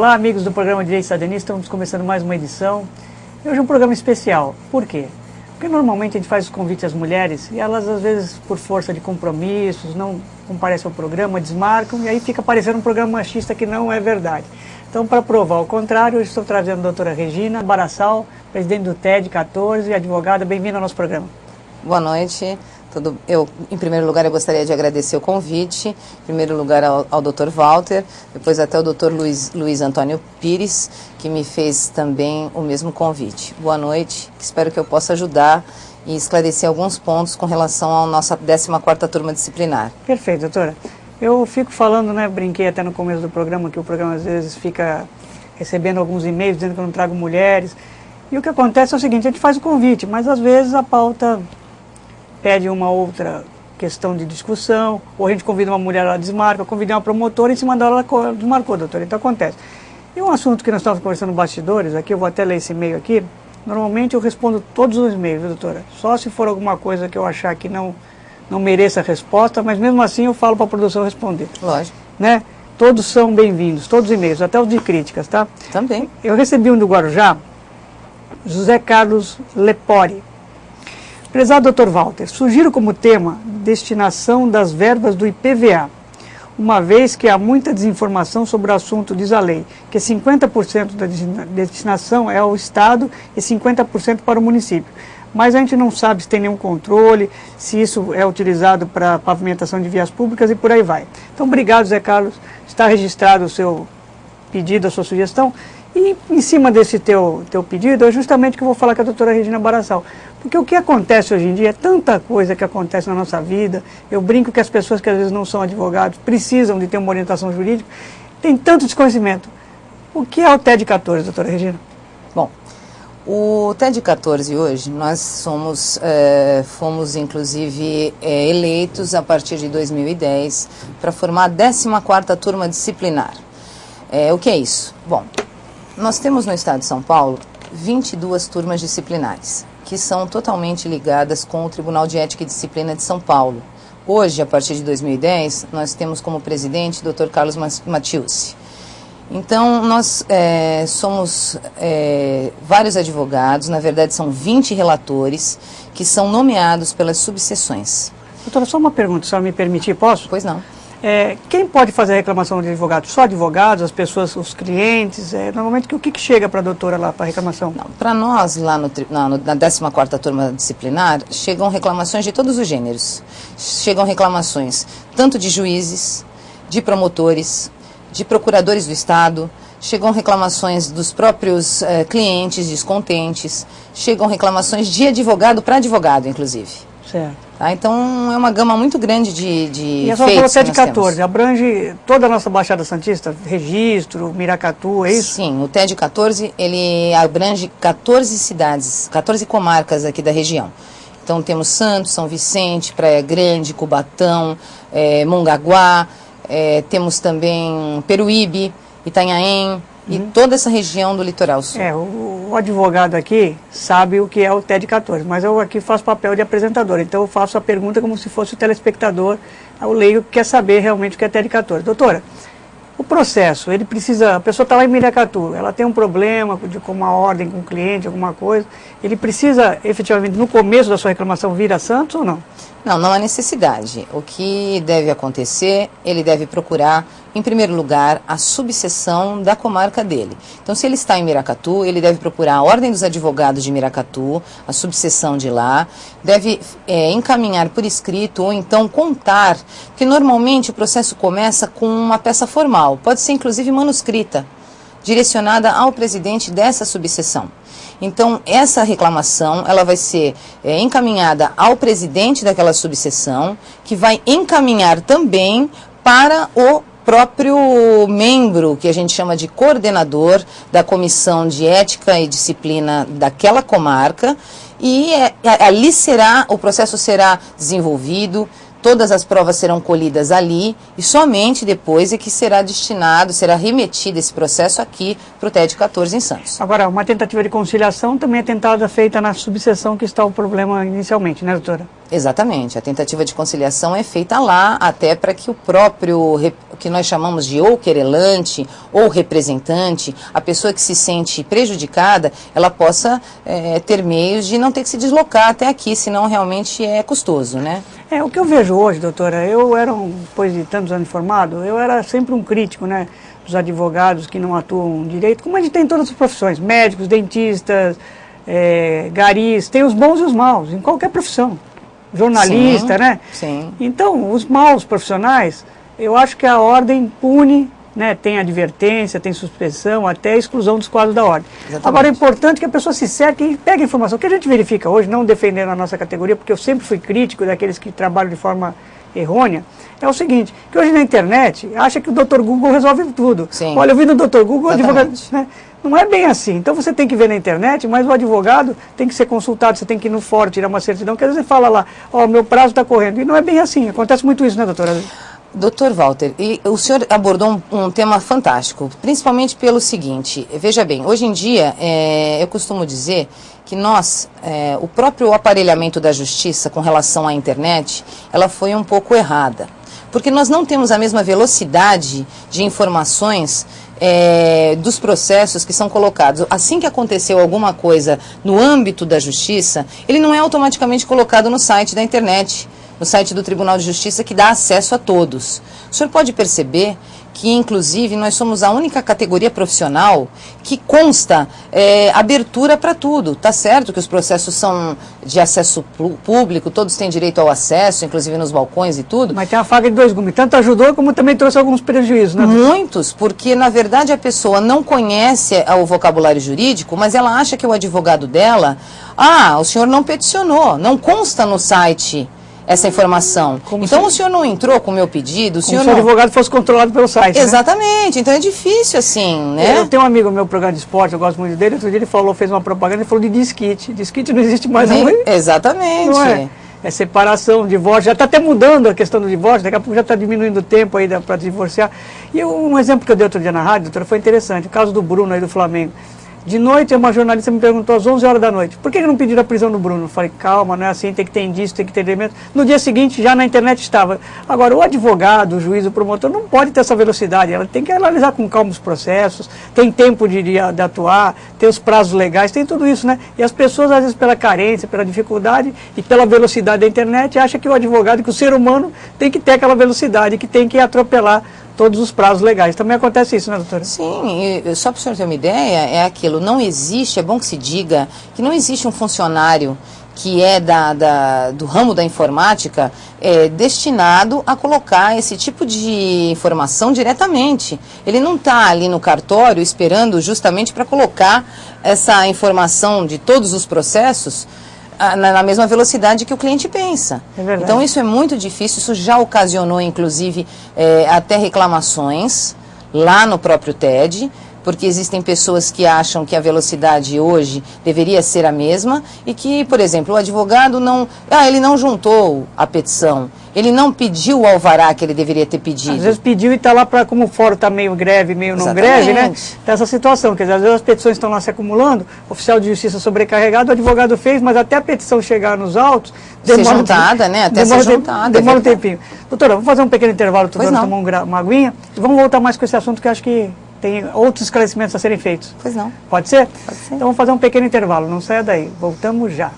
Olá, amigos do programa Direito e Cidadania, estamos começando mais uma edição. Hoje é um programa especial. Por quê? Porque normalmente a gente faz os convites às mulheres e elas, às vezes, por força de compromissos, não comparecem ao programa, desmarcam e aí fica parecendo um programa machista que não é verdade. Então, para provar o contrário, eu estou trazendo a doutora Regina Barassal, presidente do TED 14, advogada. Bem-vinda ao nosso programa. Boa noite. Em primeiro lugar, eu gostaria de agradecer o convite, em primeiro lugar ao Dr. Walter, depois até ao Dr. Luiz Antônio Pires, que me fez também o mesmo convite. Boa noite, espero que eu possa ajudar e esclarecer alguns pontos com relação à nossa 14ª turma disciplinar. Perfeito, doutora. Eu fico falando, brinquei até no começo do programa, que o programa às vezes fica recebendo alguns e-mails dizendo que eu não trago mulheres. E o que acontece é o seguinte, a gente faz o convite, mas às vezes a pauta pede uma outra questão de discussão, ou a gente convida uma mulher, ela desmarca, eu convidei uma promotora e em cima dela ela desmarcou, doutora. Então acontece. E um assunto que nós estávamos conversando nos bastidores, aqui eu vou até ler esse e-mail aqui, normalmente eu respondo todos os e-mails, viu, doutora? Só se for alguma coisa que eu achar que não mereça resposta, mas mesmo assim eu falo para a produção responder. Lógico. Todos são bem-vindos, todos os e-mails, até os de críticas, tá? Também. Eu recebi um do Guarujá, José Carlos Lepori. Prezado Dr. Walter, sugiro como tema destinação das verbas do IPVA, uma vez que há muita desinformação sobre o assunto, diz a lei, que 50% da destinação é ao Estado e 50% para o município. Mas a gente não sabe se tem nenhum controle, se isso é utilizado para pavimentação de vias públicas e por aí vai. Então, obrigado, Zé Carlos. Está registrado o seu pedido, a sua sugestão. E em cima desse teu pedido, é justamente que eu vou falar com a doutora Regina Barassal. Porque o que acontece hoje em dia é tanta coisa que acontece na nossa vida. Eu brinco que as pessoas que às vezes não são advogados precisam de ter uma orientação jurídica. Tem tanto desconhecimento. O que é o TED 14, doutora Regina? Bom, o TED 14 hoje, nós fomos inclusive eleitos a partir de 2010 para formar a 14ª turma disciplinar. O que é isso? Bom, nós temos no estado de São Paulo 22 turmas disciplinares, que são totalmente ligadas com o Tribunal de Ética e Disciplina de São Paulo. Hoje, a partir de 2010, nós temos como presidente o Dr. Carlos Matiusi. Então, nós somos vários advogados, na verdade são 20 relatores, que são nomeados pelas subseções. Doutora, só uma pergunta, se ela me permitir, posso? Pois não. Quem pode fazer a reclamação de advogado? Só advogados, as pessoas, os clientes? Normalmente, o que chega para a doutora lá, para a reclamação? Para nós, lá na 14ª turma disciplinar, chegam reclamações de todos os gêneros. Chegam reclamações tanto de juízes, de promotores, de procuradores do Estado, chegam reclamações dos próprios clientes descontentes, chegam reclamações de advogado para advogado, inclusive. Certo. Tá? Então, é uma gama muito grande de e a senhora falou TED 14, abrange toda a nossa Baixada Santista, Registro, Miracatu, é isso? Sim, o TED 14, ele abrange 14 cidades, 14 comarcas aqui da região. Então, temos Santos, São Vicente, Praia Grande, Cubatão, Mongaguá, temos também Peruíbe, Itanhaém, e toda essa região do litoral sul. O advogado aqui sabe o que é o TED 14, mas eu aqui faço papel de apresentador, então eu faço a pergunta como se fosse o telespectador, o leigo que quer saber realmente o que é TED 14. Doutora, o processo, ele precisa, a pessoa está lá em Miracatu, ela tem um problema com uma ordem com o cliente, alguma coisa, ele precisa efetivamente no começo da sua reclamação vir a Santos ou não? Não há necessidade. O que deve acontecer, ele deve procurar, em primeiro lugar, a subseção da comarca dele. Então, se ele está em Miracatu, ele deve procurar a Ordem dos Advogados de Miracatu, a subseção de lá, deve encaminhar por escrito ou então contar, porque normalmente o processo começa com uma peça formal, pode ser inclusive manuscrita, direcionada ao presidente dessa subseção. Então, essa reclamação, ela vai ser encaminhada ao presidente daquela subseção, que vai encaminhar também para o próprio membro, que a gente chama de coordenador da Comissão de Ética e Disciplina daquela comarca, e ali o processo será desenvolvido, todas as provas serão colhidas ali e somente depois é que será destinado, será remetido esse processo aqui para o TED 14 em Santos. Agora, uma tentativa de conciliação também é tentada feita na subseção que está o problema inicialmente, né, doutora? Exatamente, a tentativa de conciliação é feita lá até para que o próprio, o que nós chamamos de ou querelante ou representante, a pessoa que se sente prejudicada, ela possa ter meios de não ter que se deslocar até aqui, senão realmente é custoso, né? O que eu vejo hoje, doutora, eu era, depois de tantos anos formado, eu era sempre um crítico, né, dos advogados que não atuam direito, como a gente tem em todas as profissões, médicos, dentistas, garis, tem os bons e os maus, em qualquer profissão. Jornalista, sim, né? Sim. Então, os maus profissionais, eu acho que a ordem pune, né? Tem advertência, tem suspensão, até a exclusão dos quadros da ordem. Exatamente. Agora, é importante que a pessoa se cerque e pegue a informação. O que a gente verifica hoje, não defendendo a nossa categoria, porque eu sempre fui crítico daqueles que trabalham de forma errônea, é o seguinte, que hoje na internet, acha que o Dr. Google resolve tudo. Sim. Olha, eu vi no Dr. Google, advogado, Exatamente. né? Não é bem assim. Então você tem que ver na internet, mas o advogado tem que ser consultado, você tem que ir no fórum, tirar uma certidão, que às vezes você fala lá, ó, meu prazo está correndo. E não é bem assim. Acontece muito isso, né, doutora? Doutor Walter, e o senhor abordou um tema fantástico, principalmente pelo seguinte, veja bem, hoje em dia eu costumo dizer que o próprio aparelhamento da justiça com relação à internet, ela foi um pouco errada, porque nós não temos a mesma velocidade de informações dos processos que são colocados. Assim que aconteceu alguma coisa no âmbito da justiça, ele não é automaticamente colocado no site da internet, no site do Tribunal de Justiça, que dá acesso a todos. O senhor pode perceber que, inclusive, nós somos a única categoria profissional que consta abertura para tudo. Tá certo que os processos são de acesso público, todos têm direito ao acesso, inclusive nos balcões e tudo. Mas tem a faca de dois gumes. Tanto ajudou como também trouxe alguns prejuízos, né? Muitos, porque, na verdade, a pessoa não conhece o vocabulário jurídico, mas ela acha que o advogado dela, o senhor não peticionou, não consta no site essa informação. Então o senhor não entrou com o meu pedido, o senhor se o advogado fosse controlado pelo site, exatamente, né? Então é difícil assim, né? Eu tenho um amigo meu, programa de esporte, eu gosto muito dele, outro dia ele fez uma propaganda, ele falou de disquete. Disquete não existe mais. Exatamente. Não é? É separação, divórcio, já está até mudando a questão do divórcio, daqui a pouco já está diminuindo o tempo aí para divorciar. E um exemplo que eu dei outro dia na rádio, doutora, foi interessante, o caso do Bruno aí do Flamengo. De noite, uma jornalista me perguntou às 11 horas da noite, por que não pediram a prisão do Bruno? Eu falei, calma, não é assim, tem que ter indício, tem que ter elemento. No dia seguinte, já na internet estava. Agora, o advogado, o juiz, o promotor, não pode ter essa velocidade, ela tem que analisar com calma os processos, tem tempo de atuar, tem os prazos legais, tem tudo isso, né? E as pessoas, às vezes, pela carência, pela dificuldade e pela velocidade da internet, acham que o advogado, que o ser humano tem que ter aquela velocidade, que tem que atropelar todos os prazos legais. Também acontece isso, né, doutora? Sim, e só para o senhor ter uma ideia, é aquilo, não existe, é bom que se diga, que não existe um funcionário que é do ramo da informática destinado a colocar esse tipo de informação diretamente. Ele não está ali no cartório esperando justamente para colocar essa informação de todos os processos na mesma velocidade que o cliente pensa. Então isso é muito difícil, isso já ocasionou inclusive até reclamações lá no próprio TED, porque existem pessoas que acham que a velocidade hoje deveria ser a mesma e que, por exemplo, o advogado ele não juntou a petição, ele não pediu o alvará que ele deveria ter pedido. Às vezes pediu e está lá, como o fórum está meio greve, meio não greve, né? Tem essa situação, quer dizer, às vezes as petições estão lá se acumulando, o oficial de justiça sobrecarregado, o advogado fez, mas até a petição chegar nos autos, demora ser juntada, né? Até ser juntada. Demora um tempinho. Doutora, vamos fazer um pequeno intervalo, tomar uma aguinha, e vamos voltar mais com esse assunto que eu acho que tem outros esclarecimentos a serem feitos. Pois não. Pode ser? Pode ser. Então vamos fazer um pequeno intervalo, não saia daí. Voltamos já.